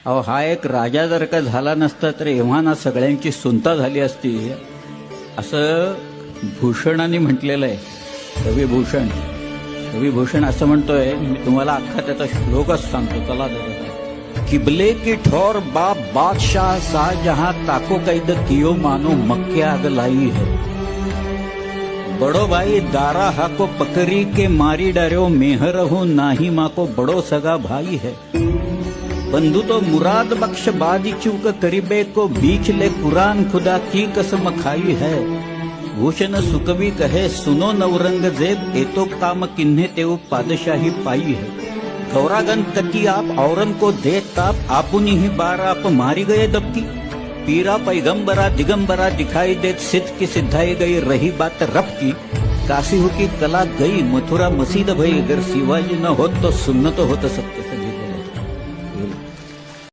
अहो हा एक राजा जर का झाला नसता तर एव्हा ना सगळ्यांची सुनता झाली असती असं भूषणाने म्हटलेलं आहे. कविभूषण कविभूषण असं म्हणतोय. मी तुम्हाला अख्खा त्याचा श्लोकच सांगतो. चला किबले की ठोर बाप बादशाह शाहजहां ताको कैद कियो मानो मक्के आग लाई है. बड़ो भाई दारा हाको पकड़ी के मारी डरो मेहर हूं नाही माको बड़ो सगा भाई है. बंधु तो मुराद बख्श बादी चूक करीबे को बीच ले कुरान खुदा की कसम खाई है. भूषण सुकवी कहे सुनो नवरंगजेब एतो काम किन्हे तेव पादशाही पाई है. गौरागन तकी आप औरन को दे ताप आपुनी ही बार आप मारी गए दबकी. पीरा पैगंबरा दिगंबरा दिखाई देत सिद्ध की सिद्धाई गई रही बात रब की. काशी की कला गई मथुरा मसीद भई अगर शिवाजी न होत तो सुन्नत होत सकती.